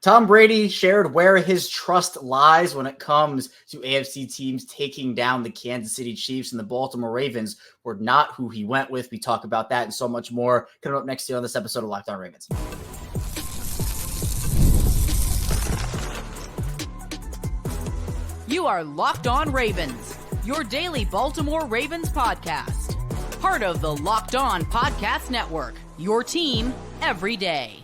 Tom Brady shared where his trust lies when it comes to AFC teams taking down the Kansas City Chiefs, and the Baltimore Ravens were not who he went with. We talk about that and so much more coming up next year on this episode of Locked On Ravens. You are Locked On Ravens, your daily Baltimore Ravens podcast. Part of the Locked On Podcast Network, your team every day.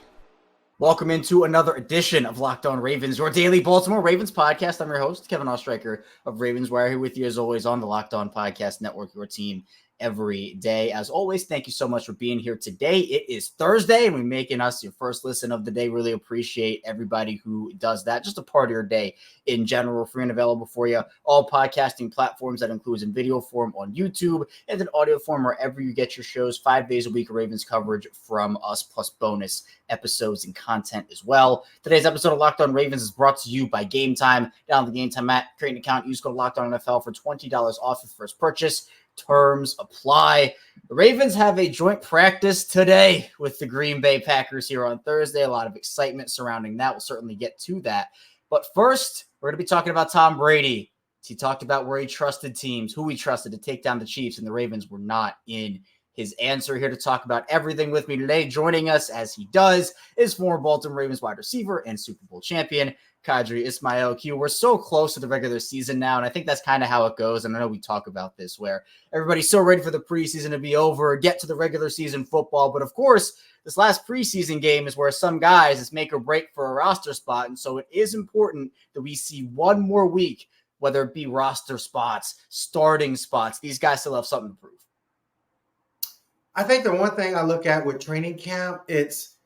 Welcome into another edition of Locked On Ravens, your daily Baltimore Ravens podcast. I'm your host, Kevin Ostreicher of Ravens Wire, here with you as always on the Locked On Podcast Network, your team every day. As always, thank you so much for being here today. It is Thursday, and we're making us your first listen of the day. Really appreciate everybody who does that. Just a part of your day in general, free and available for you. All podcasting platforms, that includes in video form on YouTube and in audio form wherever you get your shows. 5 days a week of Ravens coverage from us, plus bonus episodes and content as well. Today's episode of Locked On Ravens is brought to you by Gametime. Download the Gametime app, create an account, use code Locked On NFL for $20 off your first purchase. Terms apply. The Ravens have a joint practice today with the Green Bay Packers here on Thursday. A lot of excitement surrounding that. We'll certainly get to that. But first, we're going to be talking about Tom Brady. He talked about where he trusted teams, who he trusted to take down the Chiefs, and the Ravens were not in his answer. Here to talk about everything with me today, joining us as he does, is former Baltimore Ravens wide receiver and Super Bowl champion, Qadry Ismail. Q, we're so close to the regular season now, and I think that's kind of how it goes. And I know we talk about this, where everybody's so ready for the preseason to be over, get to the regular season football. But of course, this last preseason game is where some guys is make or break for a roster spot. And so it is important that we see one more week, whether it be roster spots, starting spots. These guys still have something to prove. I think the one thing I look at with training camp, it's,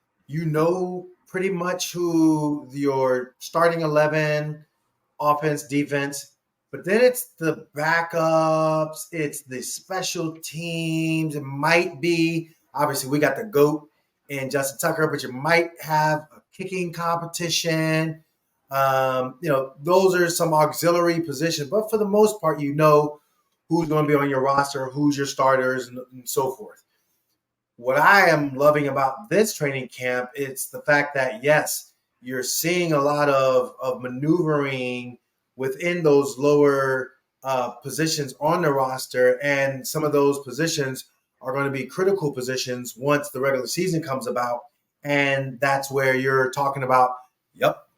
pretty much who your starting 11, offense, defense, but then it's the backups, it's the special teams. It might be, obviously we got the GOAT and Justin Tucker, but you might have a kicking competition. Those are some auxiliary positions, but for the most part, who's going to be on your roster, who's your starters, and so forth. What I am loving about this training camp, it's the fact that, yes, you're seeing a lot of maneuvering within those lower positions on the roster, and some of those positions are going to be critical positions once the regular season comes about, and that's where you're talking about,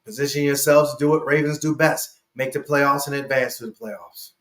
position yourselves to do what Ravens do best, make the playoffs and advance to the playoffs.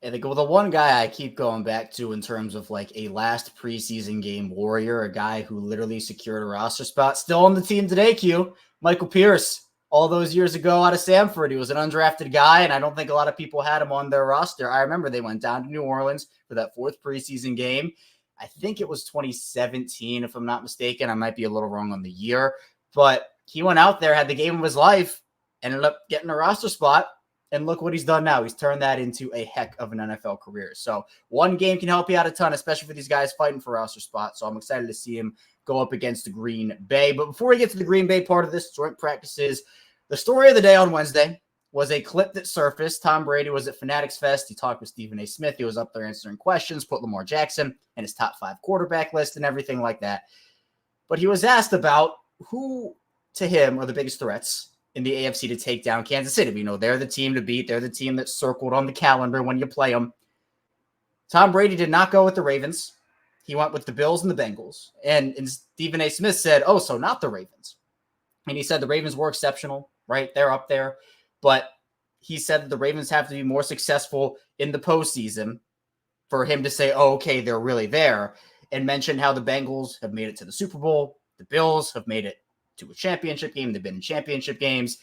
And the one guy I keep going back to in terms of like a last preseason game warrior, a guy who literally secured a roster spot, still on the team today, Q, Michael Pierce. All those years ago out of Samford, he was an undrafted guy, and I don't think a lot of people had him on their roster. I remember they went down to New Orleans for that fourth preseason game. I think it was 2017, if I'm not mistaken. I might be a little wrong on the year. But he went out there, had the game of his life, ended up getting a roster spot. And look what he's done now. He's turned that into a heck of an NFL career. So one game can help you out a ton, especially for these guys fighting for roster spots. So I'm excited to see him go up against the Green Bay. But before we get to the Green Bay part of this, joint practices, the story of the day on Wednesday was a clip that surfaced. Tom Brady was at Fanatics Fest. He talked with Stephen A. Smith. He was up there answering questions, put Lamar Jackson in his top 5 quarterback list and everything like that. But he was asked about who, to him, are the biggest threats in the AFC to take down Kansas City. They're the team to beat. They're the team that's circled on the calendar when you play them. Tom Brady did not go with the Ravens. He went with the Bills and the Bengals. And Stephen A. Smith said, so not the Ravens. And he said the Ravens were exceptional, right? They're up there. But he said that the Ravens have to be more successful in the postseason for him to say, okay, they're really there. And mentioned how the Bengals have made it to the Super Bowl. The Bills have made it to a championship game. They've been in championship games.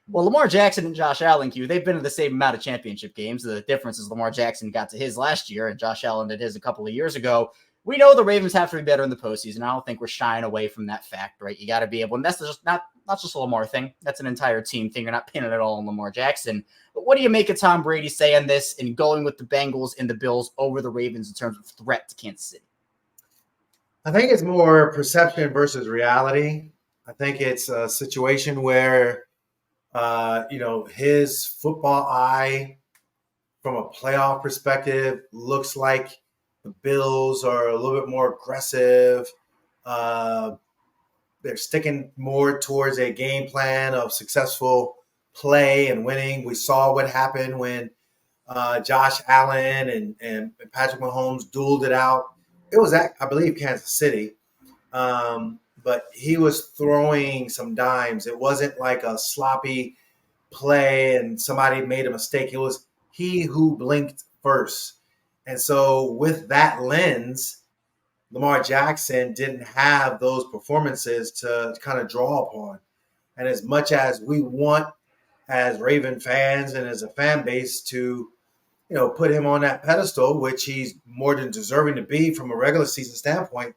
Well, Lamar Jackson and Josh Allen, they've been in the same amount of championship games. The difference is Lamar Jackson got to his last year and Josh Allen did his a couple of years ago. We know the Ravens have to be better in the postseason. I don't think we're shying away from that fact, right? You got to be able, and that's just not just a Lamar thing. That's an entire team thing. You're not pinning it all on Lamar Jackson. But what do you make of Tom Brady saying this and going with the Bengals and the Bills over the Ravens in terms of threat to Kansas City? I think it's more perception versus reality. I think it's a situation where, his football eye from a playoff perspective looks like the Bills are a little bit more aggressive. they're sticking more towards a game plan of successful play and winning. We saw what happened when Josh Allen and Patrick Mahomes dueled it out. It was at, I believe, Kansas City. But he was throwing some dimes. It wasn't like a sloppy play and somebody made a mistake. It was he who blinked first. And so with that lens, Lamar Jackson didn't have those performances to kind of draw upon. And as much as we want as Raven fans and as a fan base to, put him on that pedestal, which he's more than deserving to be from a regular season standpoint,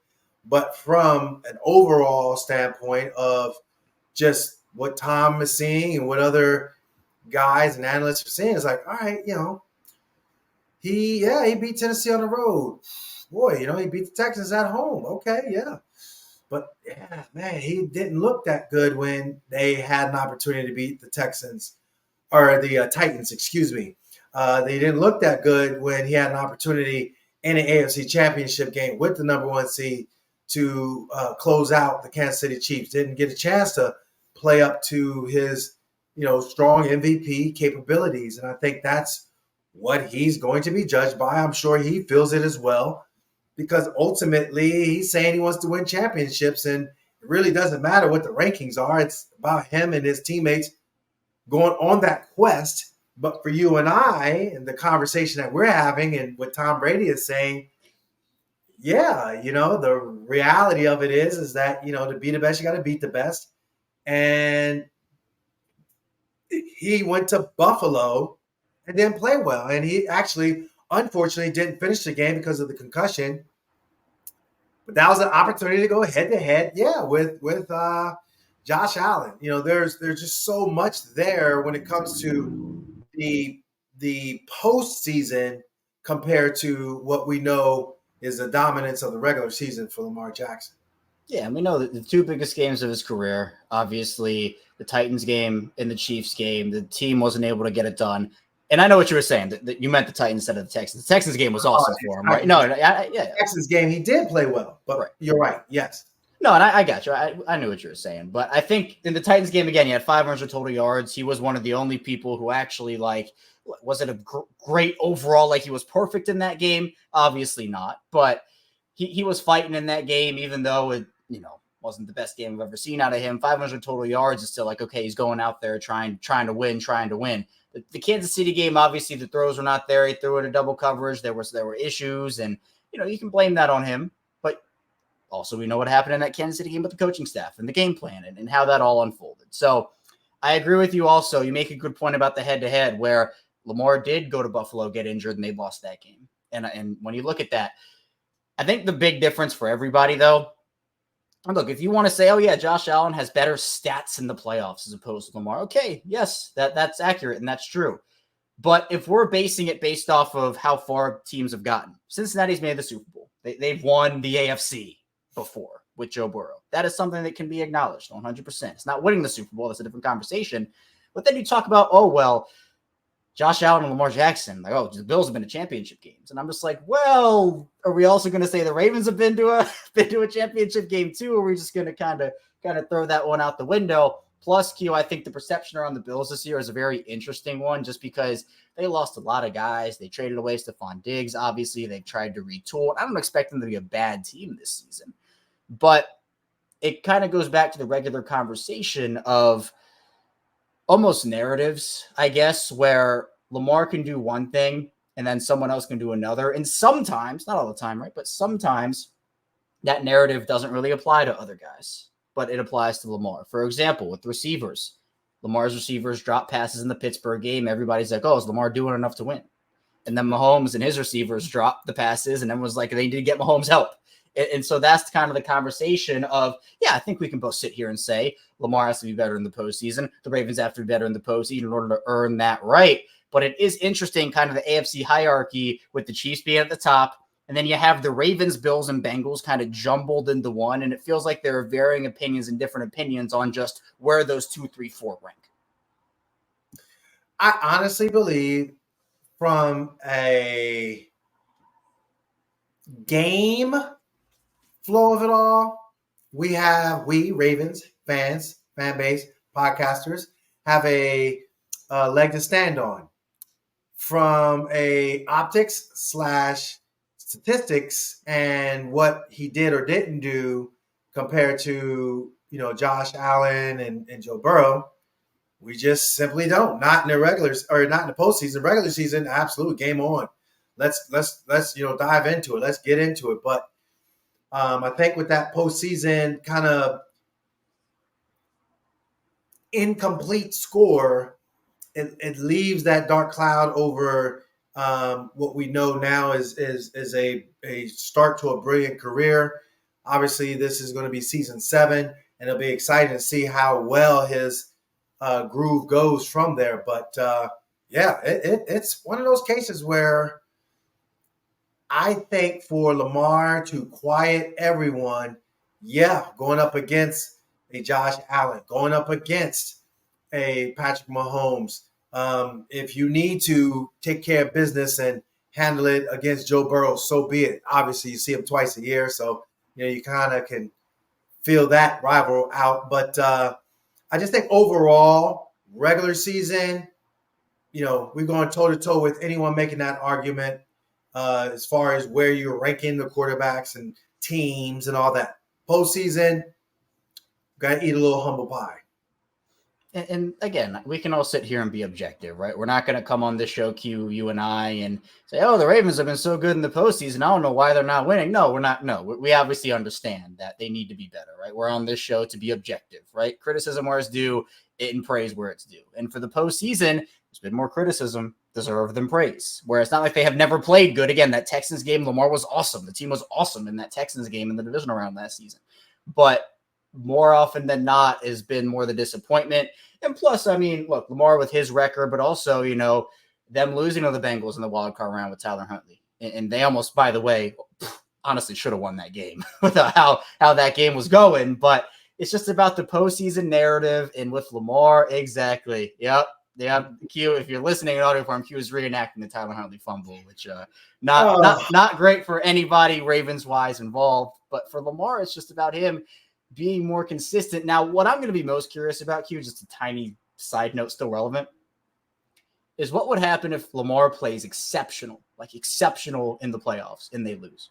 but from an overall standpoint of just what Tom is seeing and what other guys and analysts are seeing, it's like, all right, he beat Tennessee on the road. Boy, he beat the Texans at home. Okay, yeah. But, yeah, man, he didn't look that good when they had an opportunity to beat the Texans or the Titans, excuse me. They didn't look that good when he had an opportunity in an AFC championship game with the number one seed to close out the Kansas City Chiefs. Didn't get a chance to play up to his, strong MVP capabilities. And I think that's what he's going to be judged by. I'm sure he feels it as well, because ultimately he's saying he wants to win championships, and it really doesn't matter what the rankings are. It's about him and his teammates going on that quest. But for you and I, and the conversation that we're having and what Tom Brady is saying, yeah, the reality of it is that, to be the best, you got to beat the best. And he went to Buffalo and didn't play well. And he actually, unfortunately, didn't finish the game because of the concussion. But that was an opportunity to go head-to-head, with Josh Allen. There's just so much there when it comes to the postseason compared to what we know is the dominance of the regular season for Lamar Jackson. Yeah, and we know that the two biggest games of his career, obviously the Titans game and the Chiefs game, the team wasn't able to get it done. And I know what you were saying, that you meant the Titans instead of the Texans. The Texans game was awesome for him, right? No, yeah. Texans game, he did play well, but right. You're right, yes. No, and I got you. I knew what you were saying. But I think in the Titans game, again, he had 500 total yards. He was one of the only people who actually, wasn't a great overall, he was perfect in that game? Obviously not. But he was fighting in that game, even though it, wasn't the best game I've ever seen out of him. 500 total yards is still okay, he's going out there trying to win. The Kansas City game, obviously the throws were not there. He threw it in double coverage. There were issues, and you can blame that on him. But also we know what happened in that Kansas City game with the coaching staff and the game plan and how that all unfolded. So I agree with you also. You make a good point about the head-to-head where Lamar did go to Buffalo, get injured, and they lost that game. And when you look at that, I think the big difference for everybody, though, and look, if you want to say, oh, yeah, Josh Allen has better stats in the playoffs as opposed to Lamar, okay, yes, that's accurate and that's true. But if we're basing it based off of how far teams have gotten, Cincinnati's made the Super Bowl. They've won the AFC before with Joe Burrow. That is something that can be acknowledged 100%. It's not winning the Super Bowl. That's a different conversation. But then you talk about, oh, well, Josh Allen and Lamar Jackson, the Bills have been to championship games. And I'm just like, well, are we also going to say the Ravens have been to a championship game too? Or are we just going to kind of throw that one out the window? Plus, Q, I think the perception around the Bills this year is a very interesting one just because they lost a lot of guys. They traded away Stephon Diggs. Obviously, they've tried to retool. I don't expect them to be a bad team this season. But it kind of goes back to the regular conversation of almost narratives, I guess, where Lamar can do one thing and then someone else can do another. And sometimes, not all the time, right? But sometimes that narrative doesn't really apply to other guys, but it applies to Lamar. For example, with receivers, Lamar's receivers drop passes in the Pittsburgh game. Everybody's like, oh, is Lamar doing enough to win? And then Mahomes and his receivers dropped the passes and everyone's like, they need to get Mahomes help. And so that's kind of the conversation of, yeah, I think we can both sit here and say Lamar has to be better in the postseason. The Ravens have to be better in the postseason in order to earn that right. But it is interesting, kind of the AFC hierarchy with the Chiefs being at the top. And then you have the Ravens, Bills, and Bengals kind of jumbled into one. And it feels like there are varying opinions and different opinions on just where those 2, 3, 4 rank. I honestly believe from a game flow of it all, we Ravens fans, fan base, podcasters have a leg to stand on from a optics / statistics and what he did or didn't do compared to Josh Allen and Joe Burrow. We just simply don't. Not in the regulars or not in the postseason. Regular season, absolute game on. Let's dive into it. Let's get into it. But I think with that postseason kind of incomplete score, it leaves that dark cloud over what we know now is a start to a brilliant career. Obviously, this is going to be season 7, and it'll be exciting to see how well his groove goes from there. But it's one of those cases where I think for Lamar to quiet everyone, going up against a Josh Allen, going up against a Patrick Mahomes, if you need to take care of business and handle it against Joe Burrow, so be it. Obviously, you see him twice a year, so you kind of can feel that rival out. But I just think overall, regular season, we're going toe-to-toe with anyone making that argument as far as where you're ranking the quarterbacks and teams and all that. Postseason, got to eat a little humble pie. And again, we can all sit here and be objective, right? We're not going to come on this show, Q, you and I, and say, oh, the Ravens have been so good in the postseason. I don't know why they're not winning. No, we're not. No, we obviously understand that they need to be better, right? We're on this show to be objective, right? Criticism where it's due, and praise where it's due. And for the postseason, there's been more criticism deserved than praise, where it's not like they have never played good. Again, that Texans game, Lamar was awesome. The team was awesome in that Texans game in the divisional round last season. But more often than not has been more the disappointment. And plus, I mean, look, Lamar with his record, but also, them losing to the Bengals in the wild card round with Tyler Huntley. And they almost, by the way, honestly should have won that game without how that game was going. But it's just about the postseason narrative. And with Lamar, exactly. Yep. Q, if you're listening in audio form, Q is reenacting the Tyler Huntley fumble, which not great for anybody Ravens-wise involved. But for Lamar, it's just about him being more consistent. Now, what I'm going to be most curious about, Q, just a tiny side note, still relevant, is what would happen if Lamar plays exceptional in the playoffs and they lose.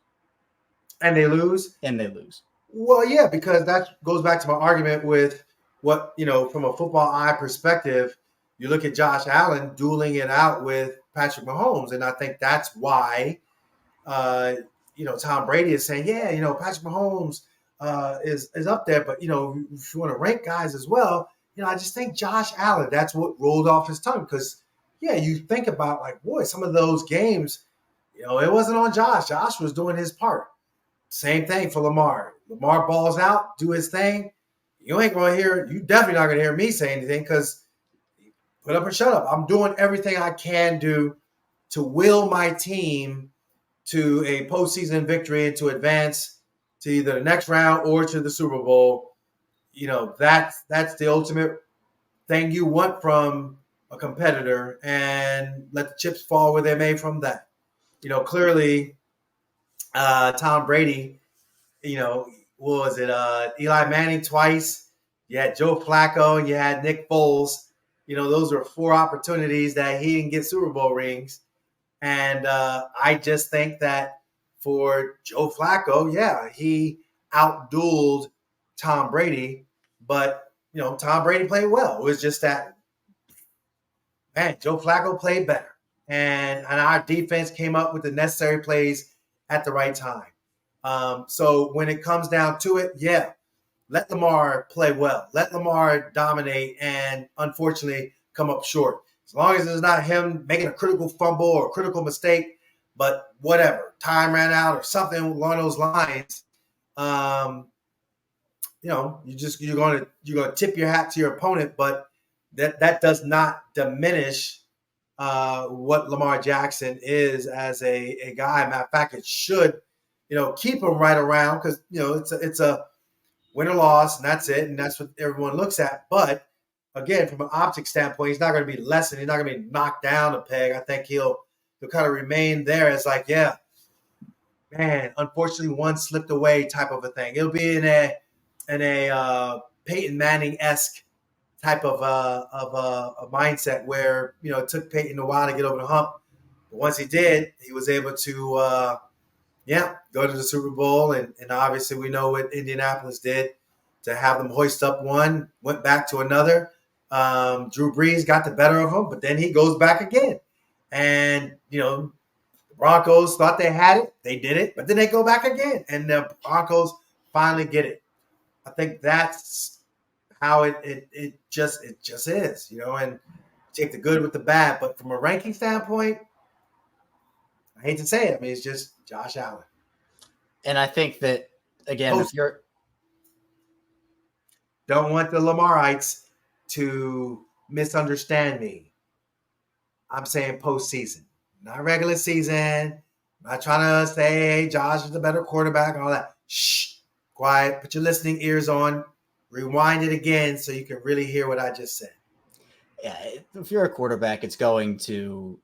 And they lose? And they lose. Well, yeah, because that goes back to my argument with what, from a football eye perspective, you look at Josh Allen dueling it out with Patrick Mahomes. And I think that's why, Tom Brady is saying, Patrick Mahomes is up there. But, if you want to rank guys as well, I just think Josh Allen, that's what rolled off his tongue. Because, you think about, some of those games, it wasn't on Josh. Josh was doing his part. Same thing for Lamar. Lamar balls out, do his thing. You definitely not going to hear me say anything because put up or shut up. I'm doing everything I can do to will my team to a postseason victory and to advance to either the next round or to the Super Bowl. That's the ultimate thing you want from a competitor, and let the chips fall where they may from that. Clearly, Tom Brady, what was it? Eli Manning twice. You had Joe Flacco and you had Nick Foles. Those are 4 opportunities that he didn't get Super Bowl rings. And I just think that for Joe Flacco, he outdueled Tom Brady. But, Tom Brady played well. It was just that, man, Joe Flacco played better. And our defense came up with the necessary plays at the right time. So when it comes down to it, let Lamar play well. Let Lamar dominate and, unfortunately, come up short. As long as it's not him making a critical fumble or a critical mistake, but whatever, time ran out or something along those lines, you're going to tip your hat to your opponent, but that does not diminish what Lamar Jackson is as a guy. Matter of fact, it should, keep him right around because, it's a win or loss, and that's it, and that's what everyone looks at. But, again, from an optic standpoint, he's not going to be lessened. He's not going to be knocked down a peg. I think he'll kind of remain there as unfortunately one slipped away type of a thing. It'll be in a Peyton Manning-esque type of a mindset where, it took Peyton a while to get over the hump. But once he did, he was able to, go to the Super Bowl. And obviously we know what Indianapolis did to have them hoist up one, went back to another. Drew Brees got the better of him, but then he goes back again. And, the Broncos thought they had it. They did it, but then they go back again. And the Broncos finally get it. I think that's how it just is, and take the good with the bad. But from a ranking standpoint, I hate to say it. I mean, it's just Josh Allen. And I think that, again, if you're don't want the Lamarites to misunderstand me. I'm saying postseason, not regular season. I'm not trying to say, hey, Josh is the better quarterback and all that. Shh, quiet. Put your listening ears on. Rewind it again so you can really hear what I just said. Yeah, if you're a quarterback, it's going to,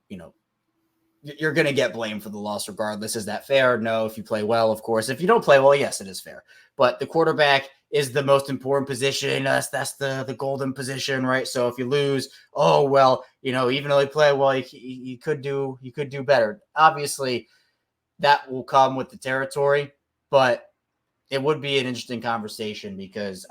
you're going to get blamed for the loss regardless. Is that fair? No. If you play well, of course. If you don't play well, yes, it is fair. But the quarterback is the most important position. That's the golden position, right? So if you lose, oh, well, even though you play well, you could do better. Obviously, that will come with the territory, but it would be an interesting conversation because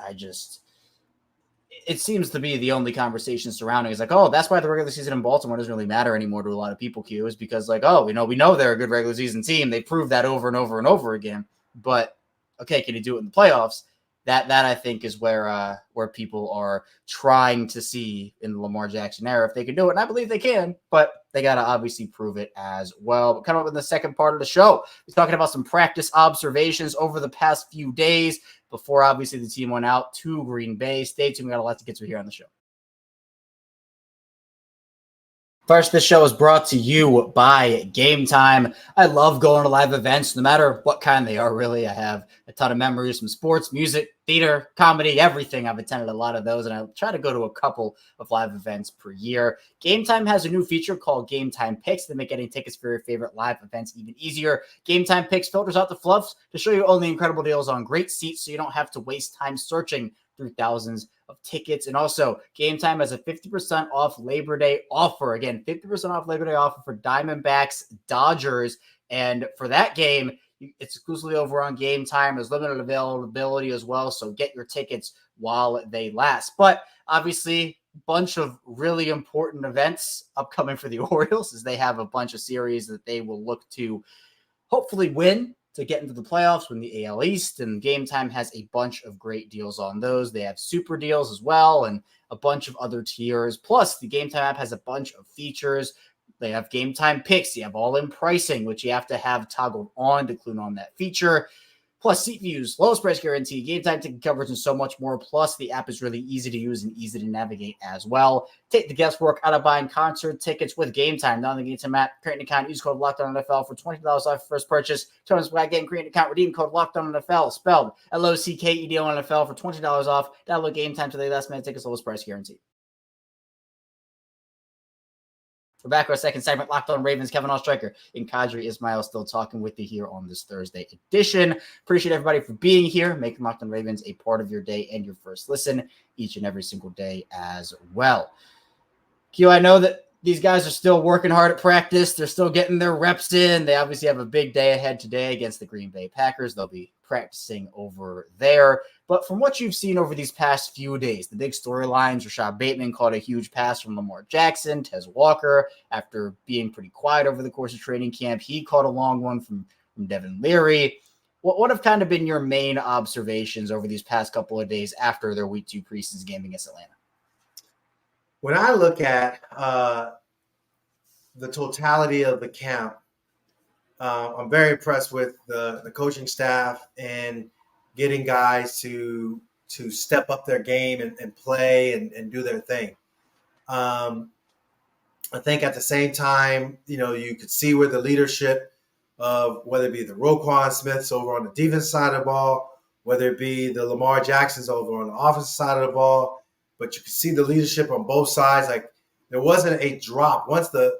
it seems to be the only conversation surrounding is like, oh, that's why the regular season in Baltimore doesn't really matter anymore to a lot of people, Q, is because like, oh, we know they're a good regular season team. They proved that over and over and over again. But okay, can you do it in the playoffs? That I think is where people are trying to see in the Lamar Jackson era if they can do it. And I believe they can, but they got to obviously prove it as well. But coming up in the second part of the show, we're talking about some practice observations over the past few days before obviously the team went out to Green Bay. Stay tuned. We got a lot to get to here on the show. First, this show is brought to you by Gametime. I love going to live events, no matter what kind they are, really. I have a ton of memories from sports, music, theater, comedy, everything. I've attended a lot of those, and I try to go to a couple of live events per year. Gametime has a new feature called Gametime Picks that make getting tickets for your favorite live events even easier. Gametime Picks filters out the fluffs to show you only incredible deals on great seats so you don't have to waste time searching through thousands of tickets. And also, Gametime has a 50% off Labor Day offer. Again, 50% off Labor Day offer for Diamondbacks Dodgers. And for that game, it's exclusively over on Gametime. There's limited availability as well, so get your tickets while they last. But obviously, a bunch of really important events upcoming for the Orioles as they have a bunch of series that they will look to hopefully win to get into the playoffs, win the AL East, and Gametime has a bunch of great deals on those. They have super deals as well and a bunch of other tiers. Plus, the Gametime app has a bunch of features. They have Gametime Picks. You have all-in pricing, which you have to have toggled on to clue on that feature. Plus, seat views, lowest price guarantee, Gametime ticket coverage, and so much more. Plus, the app is really easy to use and easy to navigate as well. Take the guesswork out of buying concert tickets with Gametime. Download the Gametime app, create an account, use code LOCKEDONNFL for $20 off your first purchase. Terms by getting create an account, redeem code LOCKEDONNFL, spelled LOCKEDONNFL for $20 off. Download Gametime today. Last minute tickets, lowest price guarantee. We're back with our second segment, Locked On Ravens. Kevin Oestreicher and Qadry Ismail still talking with you here on this Thursday edition. Appreciate everybody for being here, making Locked On Ravens a part of your day and your first listen each and every single day as well. Q, I know that these guys are still working hard at practice. They're still getting their reps in. They obviously have a big day ahead today against the Green Bay Packers. They'll be practicing over there. But from what you've seen over these past few days, the big storylines, Rashad Bateman caught a huge pass from Lamar Jackson. Tez Walker, after being pretty quiet over the course of training camp, he caught a long one from Devin Leary. What have kind of been your main observations over these past couple of days after their Week 2 preseason game against Atlanta? When I look at the totality of the camp, I'm very impressed with the coaching staff and getting guys to step up their game and play and do their thing. I think at the same time, you could see where the leadership of whether it be the Roquan Smiths over on the defense side of the ball, whether it be the Lamar Jacksons over on the offensive side of the ball, but you could see the leadership on both sides. Like there wasn't a drop once the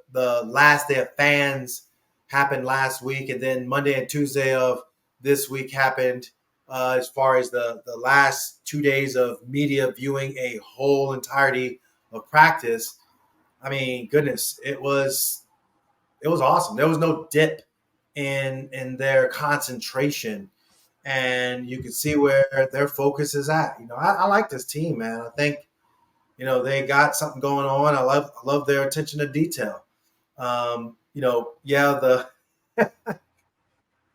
last day of fans happened last week, and then Monday and Tuesday of this week happened. as far as the last 2 days of media viewing a whole entirety of practice. I mean, goodness, it was awesome. There was no dip in their concentration, and you can see where their focus is at. I like this team, man. I think they got something going on. I love their attention to detail. The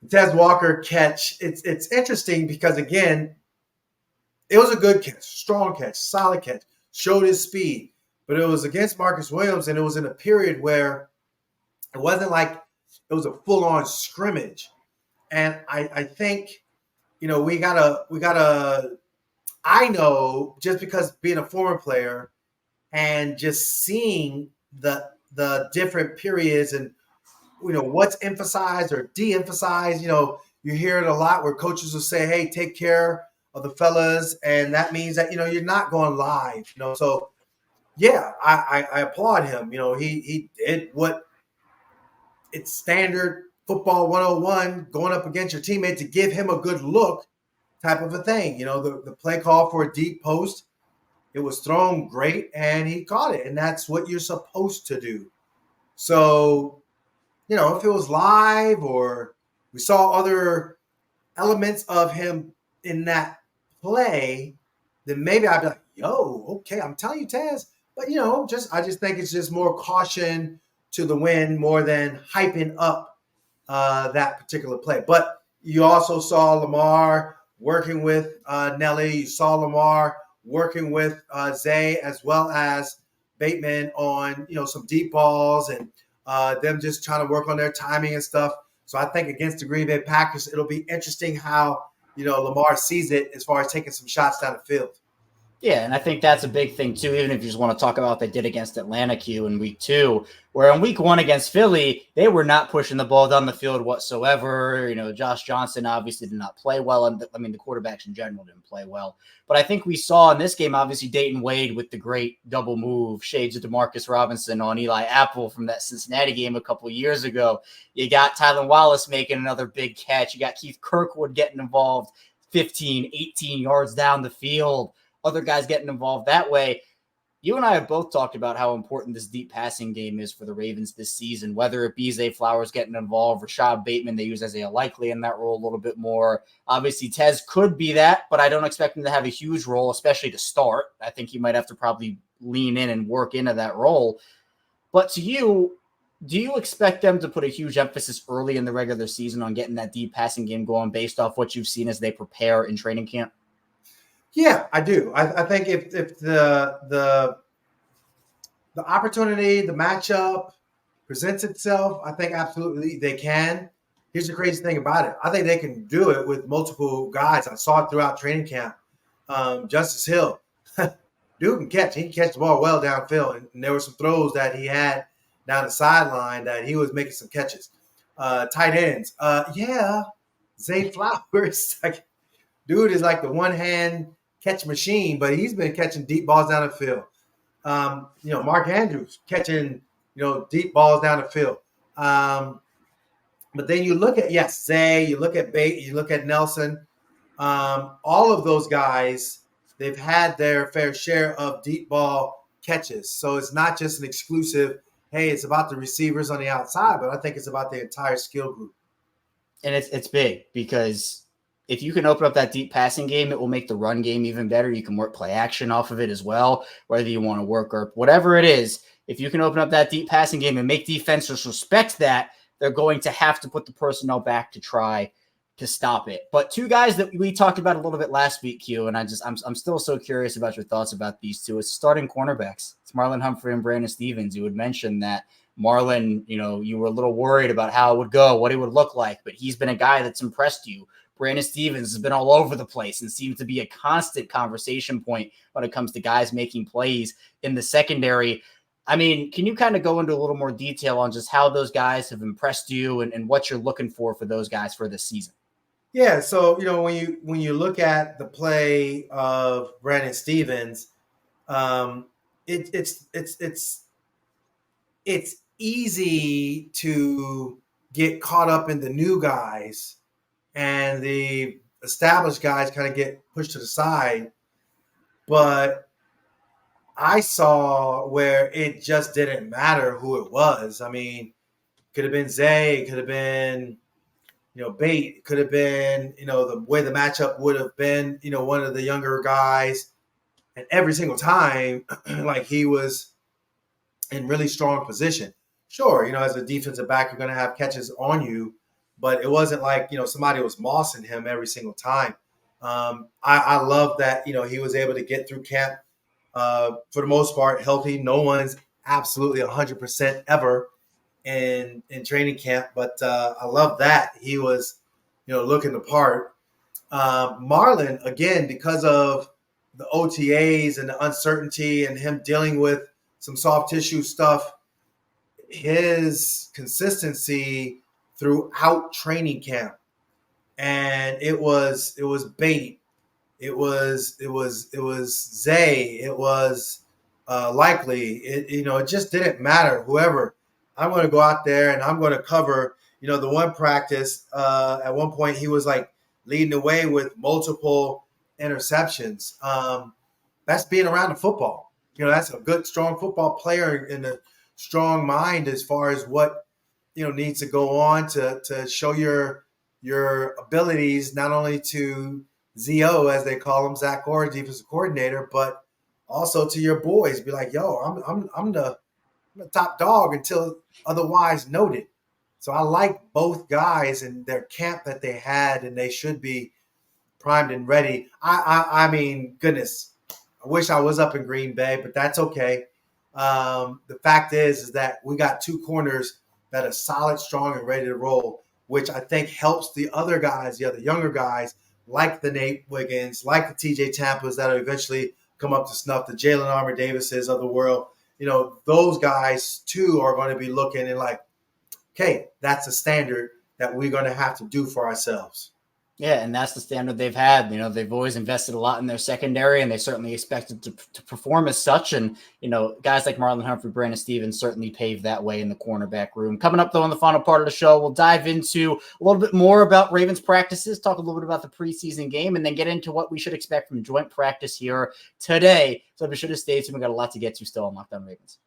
Tez Walker catch. It's interesting because again, it was a good catch, strong catch, solid catch, showed his speed, but it was against Marcus Williams, and it was in a period where it wasn't like it was a full-on scrimmage. And I think, we gotta. I know just because being a former player and just seeing the different periods and what's emphasized or de-emphasized. You hear it a lot where coaches will say, "Hey, take care of the fellas," and that means that you're not going live. So yeah, I applaud him. He did what it's standard football 101, going up against your teammate to give him a good look type of a thing. The play call for a deep post, it was thrown great, and he caught it, and that's what you're supposed to do. So, if it was live or we saw other elements of him in that play, then maybe I'd be like, yo, okay, I'm telling you, Taz. But, I just think it's just more caution to the wind more than hyping up that particular play. But you also saw Lamar working with Nelly. You saw Lamar working with Zay as well as Bateman on, some deep balls and them just trying to work on their timing and stuff. So I think against the Green Bay Packers, it'll be interesting how, Lamar sees it as far as taking some shots down the field. Yeah, and I think that's a big thing too, even if you just want to talk about what they did against Atlanta Q in week 2, where in week 1 against Philly, they were not pushing the ball down the field whatsoever. Josh Johnson obviously did not play well. The quarterbacks in general didn't play well. But I think we saw in this game, obviously, Dayton Wade with the great double move, shades of DeMarcus Robinson on Eli Apple from that Cincinnati game a couple of years ago. You got Tylan Wallace making another big catch. You got Keith Kirkwood getting involved 15, 18 yards down the field. Other guys getting involved that way. You and I have both talked about how important this deep passing game is for the Ravens this season, whether it be Zay Flowers getting involved, Rashad Bateman, they use Isaiah Likely in that role a little bit more. Obviously, Tez could be that, but I don't expect him to have a huge role, especially to start. I think he might have to probably lean in and work into that role. But to you, do you expect them to put a huge emphasis early in the regular season on getting that deep passing game going based off what you've seen as they prepare in training camp? Yeah, I do. I think if the opportunity, the matchup presents itself, I think absolutely they can. Here's the crazy thing about it. I think they can do it with multiple guys. I saw it throughout training camp. Justice Hill, dude can catch. He can catch the ball well downfield. And there were some throws that he had down the sideline that he was making some catches. Tight ends. Zay Flowers. Dude is like the one-hand catch machine, but he's been catching deep balls down the field. Mark Andrews catching, deep balls down the field. But then you look at, Zay, you look at Bate, you look at Nelson. All of those guys, they've had their fair share of deep ball catches. So it's not just an exclusive, hey, it's about the receivers on the outside, but I think it's about the entire skill group. And it's big because if you can open up that deep passing game, it will make the run game even better. You can work play action off of it as well, whether you want to work or whatever it is. If you can open up that deep passing game and make defenses respect that, they're going to have to put the personnel back to try to stop it. But two guys that we talked about a little bit last week, Q, and I'm still so curious about your thoughts about these two. It's starting cornerbacks. It's Marlon Humphrey and Brandon Stevens. You had mentioned that Marlon, you were a little worried about how it would go, what he would look like, but he's been a guy that's impressed you. Brandon Stevens has been all over the place and seems to be a constant conversation point when it comes to guys making plays in the secondary. I mean, can you kind of go into a little more detail on just how those guys have impressed you and what you're looking for those guys for this season? Yeah, so when you look at the play of Brandon Stevens, it's easy to get caught up in the new guys and the established guys kind of get pushed to the side. But I saw where it just didn't matter who it was. I mean, could have been Zay, could have been, Bate, could have been, the way the matchup would have been, one of the younger guys. And every single time, like he was in really strong position. Sure, as a defensive back, you're going to have catches on you, but it wasn't like, somebody was mossing him every single time. I love that, he was able to get through camp for the most part healthy. No one's absolutely 100% ever in training camp, but I love that he was, looking the part. Marlon, again, because of the OTAs and the uncertainty and him dealing with some soft tissue stuff, his consistency throughout training camp, and it was Bate, it was Zay, it was Likely. It just didn't matter. Whoever, I'm going to go out there and I'm going to cover. The one practice at one point he was like leading the way with multiple interceptions. That's being around the football. That's a good, strong football player and a strong mind as far as what needs to go on to show your abilities, not only to ZO, as they call him, Zach Orr, defensive coordinator, but also to your boys. Be like, yo, I'm the top dog until otherwise noted. So I like both guys and their camp that they had, and they should be primed and ready. I mean, goodness, I wish I was up in Green Bay, but that's okay. The fact is that we got two corners that are solid, strong, and ready to roll, which I think helps the other guys, the other younger guys, like the Nate Wiggins, like the TJ Tampas that will eventually come up to snuff, the Jalen Armour Davises of the world. Those guys too are going to be looking and like, okay, that's a standard that we're going to have to do for ourselves. Yeah, and that's the standard they've had. They've always invested a lot in their secondary, and they certainly expected to perform as such. And, guys like Marlon Humphrey, Brandon Stevens certainly paved that way in the cornerback room. Coming up, though, in the final part of the show, we'll dive into a little bit more about Ravens practices, talk a little bit about the preseason game, and then get into what we should expect from joint practice here today. So be sure to stay tuned. We've got a lot to get to still on Locked On Ravens.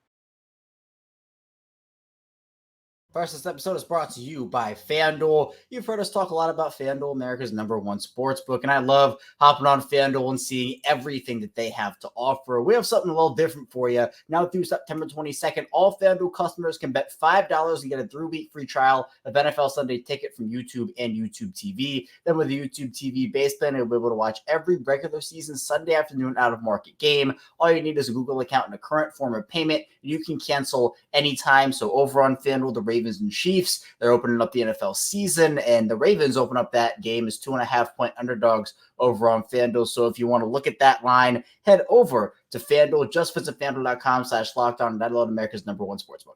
First, this episode is brought to you by FanDuel. You've heard us talk a lot about FanDuel, America's #1 sportsbook, and I love hopping on FanDuel and seeing everything that they have to offer. We have something a little different for you. Now through September 22nd, all FanDuel customers can bet $5 and get a 3-week free trial of NFL Sunday Ticket from YouTube and YouTube TV. Then with the YouTube TV base plan, you'll be able to watch every regular season Sunday afternoon out-of-market game. All you need is a Google account and a current form of payment. You can cancel anytime. So over on FanDuel, the Ravens and Chiefs, they're opening up the NFL season, and the Ravens open up that game as 2.5-point underdogs over on FanDuel. So if you want to look at that line, head over to FanDuel. Just visit FanDuel.com/lockedon and download America's #1 sportsbook.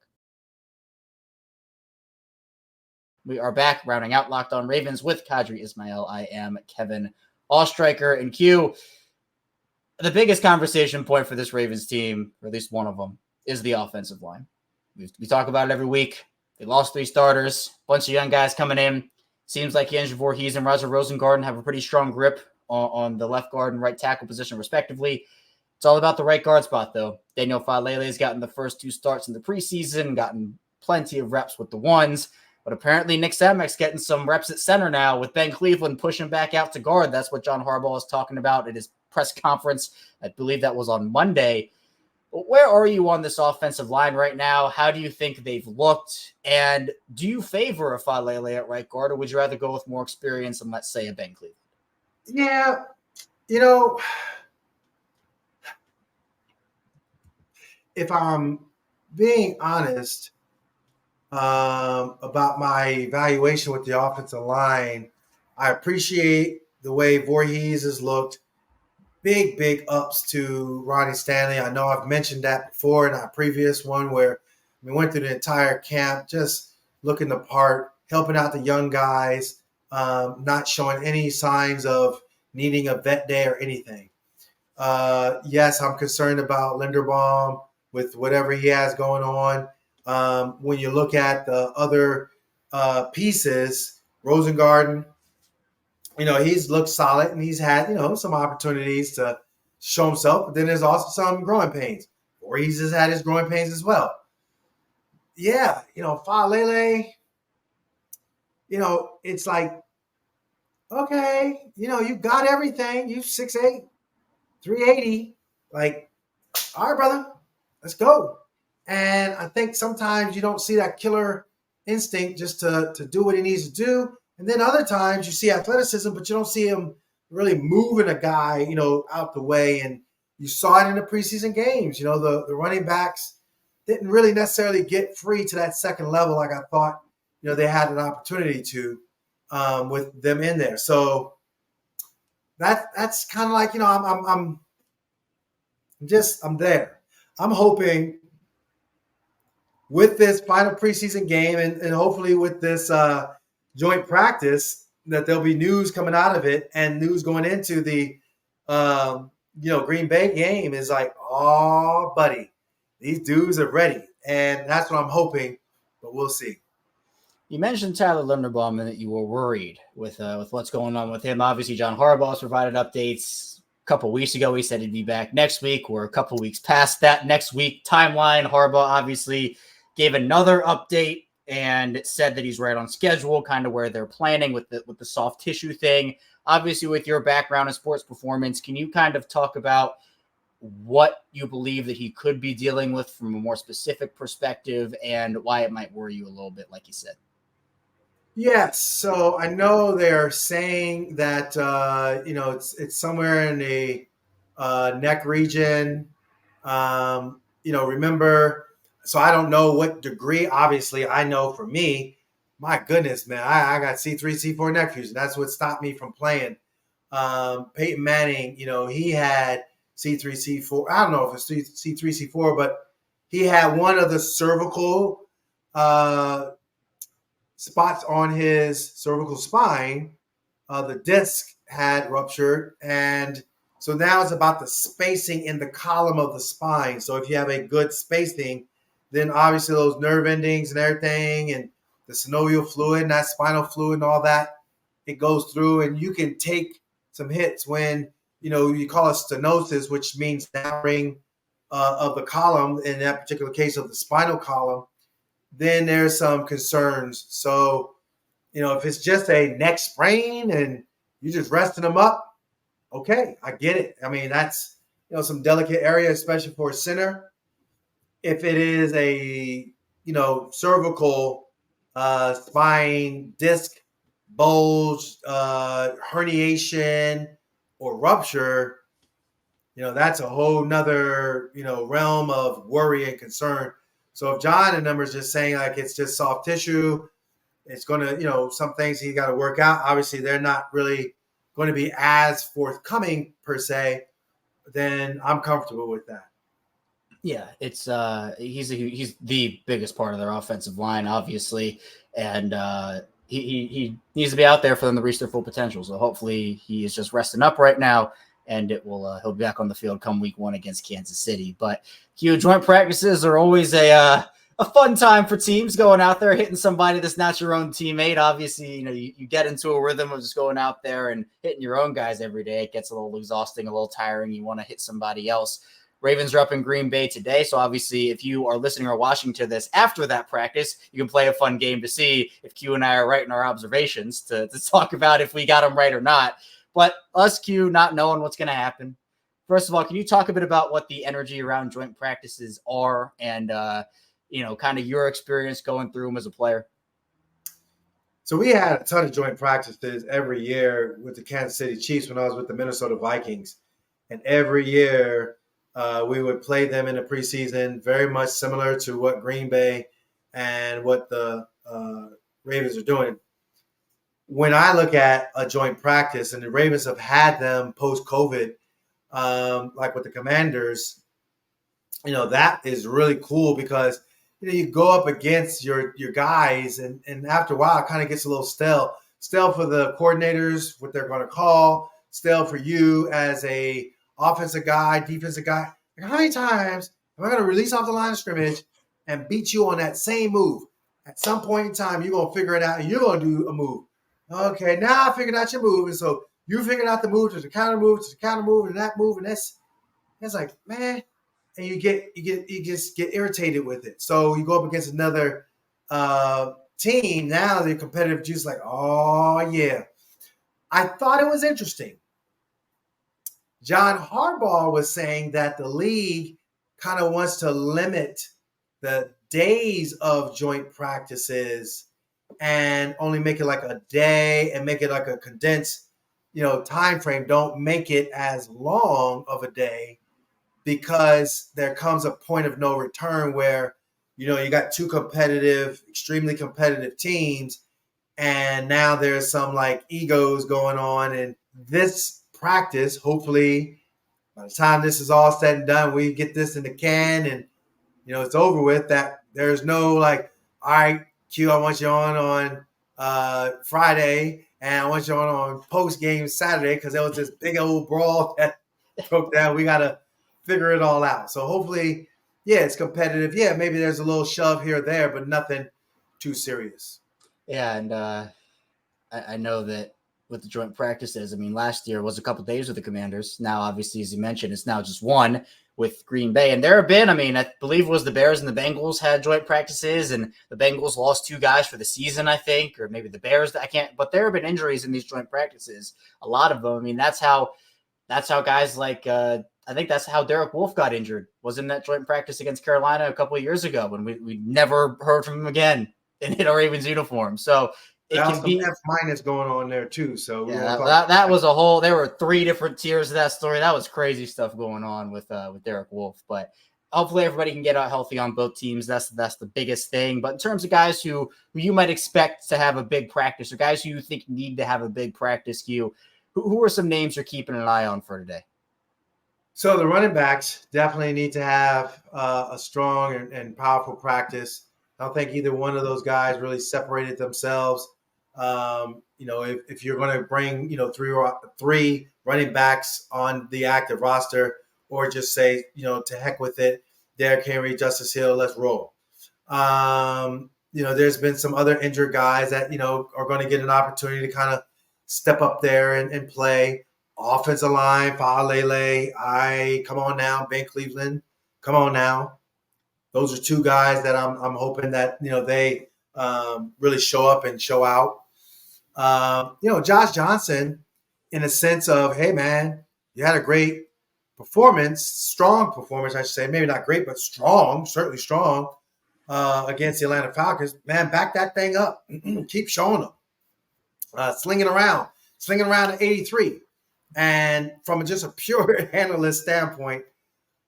We are back, rounding out Locked On Ravens with Qadry Ismail. I am Kevin Allstriker, and Q. The biggest conversation point for this Ravens team, or at least one of them, is the offensive line. We talk about it every week. They lost 3 starters, bunch of young guys coming in. Seems like Andrew Voorhees and Roger Rosengarten have a pretty strong grip on the left guard and right tackle position, respectively. It's all about the right guard spot, though. Daniel Falele's gotten the first 2 starts in the preseason, gotten plenty of reps with the ones, but apparently Nick Samek's getting some reps at center now with Ben Cleveland pushing back out to guard. That's what John Harbaugh is talking about at his press conference. I believe that was on Monday. But where are you on this offensive line right now? How do you think they've looked? And do you favor a Falele at right guard, or would you rather go with more experience and, let's say, a Ben Cleveland? Yeah, if I'm being honest about my evaluation with the offensive line, I appreciate the way Voorhees has looked. Big ups to Ronnie Stanley. I know I've mentioned that before in our previous one where we went through the entire camp just looking the part, helping out the young guys, not showing any signs of needing a vet day or anything. Yes, I'm concerned about Linderbaum with whatever he has going on. When you look at the other pieces, Rosengarten, he's looked solid and he's had, some opportunities to show himself. But then there's also some growing pains, or he's just had his growing pains as well. Yeah, Falele, it's like, okay, you got everything. You 6'8", 380. Like, all right, brother, let's go. And I think sometimes you don't see that killer instinct just to do what he needs to do. And then other times you see athleticism, but you don't see him really moving a guy, out the way. And you saw it in the preseason games. The running backs didn't really necessarily get free to that second level like I thought, they had an opportunity to with them in there. So that's kind of like, I'm there. I'm hoping with this final preseason game and hopefully with this joint practice that there'll be news coming out of it and news going into the Green Bay game is like, oh, buddy, these dudes are ready. And that's what I'm hoping, but we'll see. You mentioned Tyler Linderbaum and that you were worried with what's going on with him. Obviously, John Harbaugh's provided updates. A couple weeks ago, he said he'd be back next week. We're a couple weeks past that next week timeline. Harbaugh obviously gave another update and said that he's right on schedule, kind of where they're planning with the soft tissue thing. Obviously, with your background in sports performance, can you kind of talk about what you believe that he could be dealing with from a more specific perspective and why it might worry you a little bit, like you said? Yes. So I know they're saying that, it's somewhere in the neck region. Remember, so I don't know what degree. Obviously, I know for me, my goodness, man, I got C3, C4 neck fusion. That's what stopped me from playing. Peyton Manning, he had C3, C4. I don't know if it's C3, C4, but he had one of the cervical spots on his cervical spine. The disc had ruptured, and so now it's about the spacing in the column of the spine. So if you have a good spacing, then obviously those nerve endings and everything and the synovial fluid and that spinal fluid and all that, it goes through, and you can take some hits when, you call it stenosis, which means narrowing of the column, in that particular case of the spinal column, then there's some concerns. So, if it's just a neck sprain and you're just resting them up, okay, I get it. I mean, that's, some delicate area, especially for a center. If it is a, cervical spine disc bulge, herniation, or rupture, that's a whole nother, realm of worry and concern. So if John and them are just saying like it's just soft tissue, it's going to, some things he got to work out. Obviously, they're not really going to be as forthcoming per se. Then I'm comfortable with that. Yeah, it's he's the biggest part of their offensive line, obviously, and he needs to be out there for them to reach their full potential. So hopefully he is just resting up right now, and it will he'll be back on the field come week 1 against Kansas City. But joint practices are always a fun time for teams going out there, hitting somebody that's not your own teammate. Obviously, you get into a rhythm of just going out there and hitting your own guys every day. It gets a little exhausting, a little tiring. You want to hit somebody else. Ravens are up in Green Bay today. So obviously, if you are listening or watching to this after that practice, you can play a fun game to see if Q and I are right in our observations to talk about if we got them right or not. But us, Q, not knowing what's going to happen. First of all, can you talk a bit about what the energy around joint practices are and, kind of your experience going through them as a player? So we had a ton of joint practices every year with the Kansas City Chiefs when I was with the Minnesota Vikings. And every year we would play them in the preseason, very much similar to what Green Bay and what the Ravens are doing. When I look at a joint practice, and the Ravens have had them post-COVID, like with the Commanders, that is really cool because, you go up against your guys, and after a while, it kind of gets a little stale. Stale for the coordinators, what they're going to call, stale for you as a offensive guy, defensive guy. Like, how many times am I going to release off the line of scrimmage and beat you on that same move? At some point in time, you're going to figure it out, and you're going to do a move. Okay, now I figured out your move. And so you figured out the move to the counter move, to the counter move, and that move. And that's like, man. And you just get irritated with it. So you go up against another team. Now the competitive juice like, oh yeah. I thought it was interesting. John Harbaugh was saying that the league kind of wants to limit the days of joint practices and only make it like a day and make it like a condensed, time frame. Don't make it as long of a day because there comes a point of no return where, you got two extremely competitive teams, and now there's some like egos going on. And this practice, hopefully, by the time this is all said and done, we get this in the can and, it's over with, that there's no like, all right, Q, I want you on Friday, and I want you on post-game Saturday because there was this big old brawl that broke down. We got to figure it all out. So hopefully, yeah, it's competitive. Yeah, maybe there's a little shove here or there, but nothing too serious. Yeah, and I know that with the joint practices, I mean, last year was a couple days with the Commanders. Now, obviously, as you mentioned, it's now just one with Green Bay. And there have been, I believe it was the Bears and the Bengals had joint practices, and the Bengals lost 2 guys for the season, I think, or maybe the Bears. But there have been injuries in these joint practices. A lot of them. I mean, that's how guys like, I think that's how Derek Wolfe got injured, was in that joint practice against Carolina a couple of years ago when we never heard from him again in a Ravens uniform. So it can be F- going on there too. So yeah, that was a whole. There were 3 different tiers of that story. That was crazy stuff going on with Derek Wolfe. But hopefully everybody can get out healthy on both teams. That's the biggest thing. But in terms of guys who you might expect to have a big practice, or guys who you think need to have a big practice, who are some names you're keeping an eye on for today? So the running backs definitely need to have a strong and powerful practice. I don't think either one of those guys really separated themselves. If you're going to bring, 3 running backs on the active roster, or just say, to heck with it, Derrick Henry, Justice Hill, let's roll. There's been some other injured guys that, are going to get an opportunity to kind of step up there and play. Offensive line, Faalele, come on now, Ben Cleveland, come on now. Those are 2 guys that I'm hoping that, they really show up and show out. Josh Johnson, in a sense of, hey, man, you had a great performance, strong performance, I should say. Maybe not great, but strong, certainly strong against the Atlanta Falcons. Man, back that thing up. Keep showing them. Slinging around at 83. And from just a pure analyst standpoint,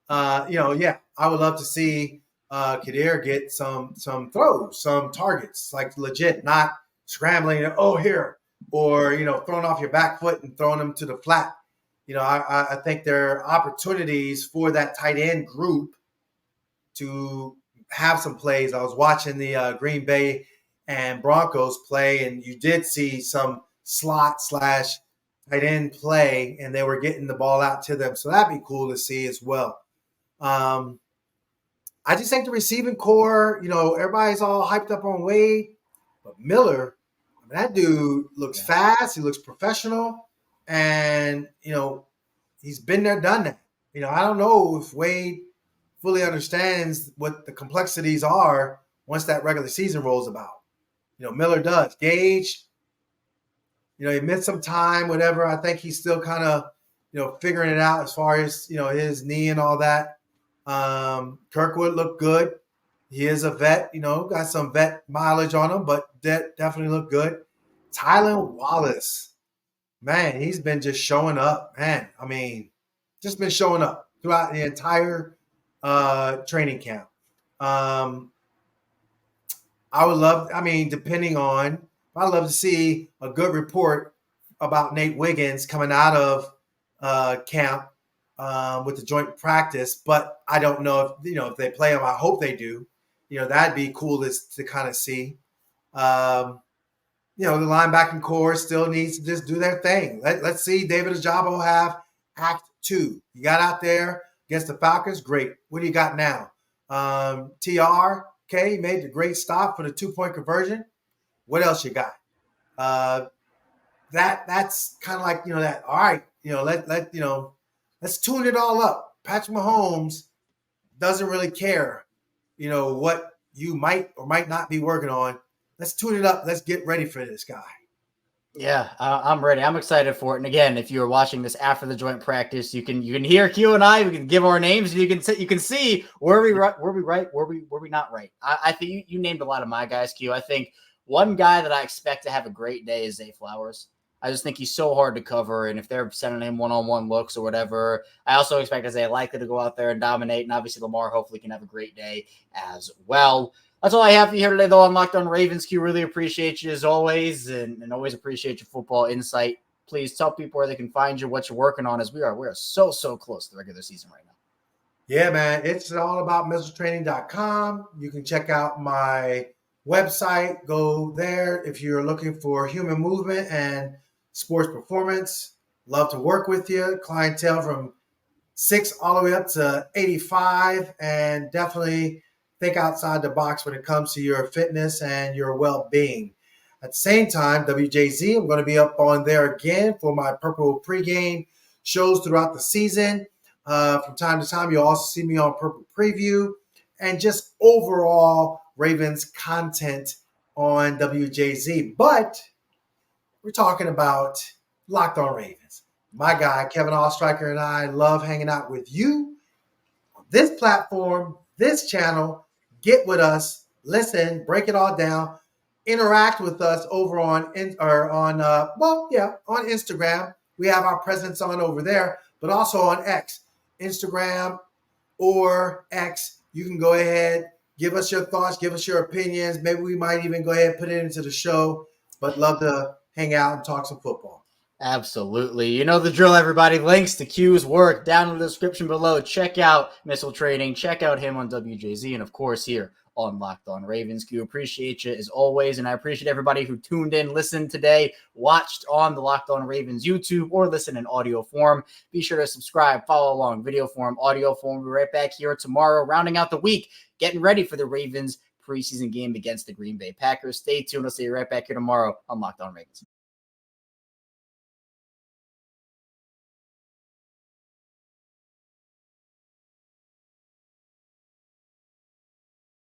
I would love to see Qadry get some throws, some targets, like legit, not scrambling, here, or, throwing off your back foot and throwing them to the flat. I think there are opportunities for that tight end group to have some plays. I was watching the Green Bay and Broncos play, and you did see some slot / tight end play, and they were getting the ball out to them. So that'd be cool to see as well. I just think the receiving core, everybody's all hyped up on Wade, but Miller, that dude looks fast. He looks professional, and, he's been there, done that. I don't know if Wade fully understands what the complexities are once that regular season rolls about. Miller does. Gage, he missed some time, whatever. I think he's still kind of, figuring it out as far as, his knee and all that. Kirkwood looked good. He is a vet, got some vet mileage on him, but definitely looked good. Tylan Wallace, man, he's been just showing up, man. I mean, just been showing up throughout the entire training camp. I'd love to see a good report about Nate Wiggins coming out of camp with the joint practice, but I don't know if they play him. I hope they do. That'd be cool to kind of see. The linebacking core still needs to just do their thing. Let's see David Ojabo have Act 2. You got out there against the Falcons, great. What do you got now? TR, okay, you made the great stop for the 2-point conversion. What else you got? that's kind of like, that, all right, let's tune it all up. Patrick Mahomes doesn't really care, what you might or might not be working on. Let's tune it up. Let's get ready for this guy. Yeah, I'm ready. I'm excited for it. And again, if you're watching this after the joint practice, you can hear Q and I. We can give our names, and you can see where we right, where we not right. I think you named a lot of my guys, Q. I think one guy that I expect to have a great day is Zay Flowers. I just think he's so hard to cover, and if they're sending him one-on-one looks or whatever, I also expect Isaiah likely to go out there and dominate. And obviously, Lamar hopefully can have a great day as well. That's all I have for you here today, though, on Locked On Ravens. Q, really appreciate you as always, and always appreciate your football insight. Please tell people where they can find you, what you're working on, as we are so close to the regular season right now. Yeah, man. It's all about missiletraining.com. You can check out my website. Go there if you're looking for human movement and sports performance. Love to work with you. Clientele from 6 all the way up to 85, and definitely think outside the box when it comes to your fitness and your well-being. At the same time, WJZ, I'm going to be up on there again for my Purple pregame shows throughout the season. From time to time, you'll also see me on Purple Preview and just overall Ravens content on WJZ. But we're talking about Locked On Ravens. My guy, Kevin Allstriker, and I love hanging out with you on this platform, this channel. Get with us, listen, break it all down, interact with us over on Instagram. We have our presence on over there, but also on X, Instagram or X. You can go ahead, give us your thoughts, give us your opinions. Maybe we might even go ahead and put it into the show, but love to hang out and talk some football. Absolutely. You know the drill, everybody. Links to Q's work down in the description below. Check out Missile Training. Check out him on WJZ. And, of course, here on Locked On Ravens. Q, appreciate you as always. And I appreciate everybody who tuned in, listened today, watched on the Locked On Ravens YouTube, or listened in audio form. Be sure to subscribe, follow along, video form, audio form. We'll be right back here tomorrow, rounding out the week, getting ready for the Ravens preseason game against the Green Bay Packers. Stay tuned. I'll see you right back here tomorrow on Locked On Ravens.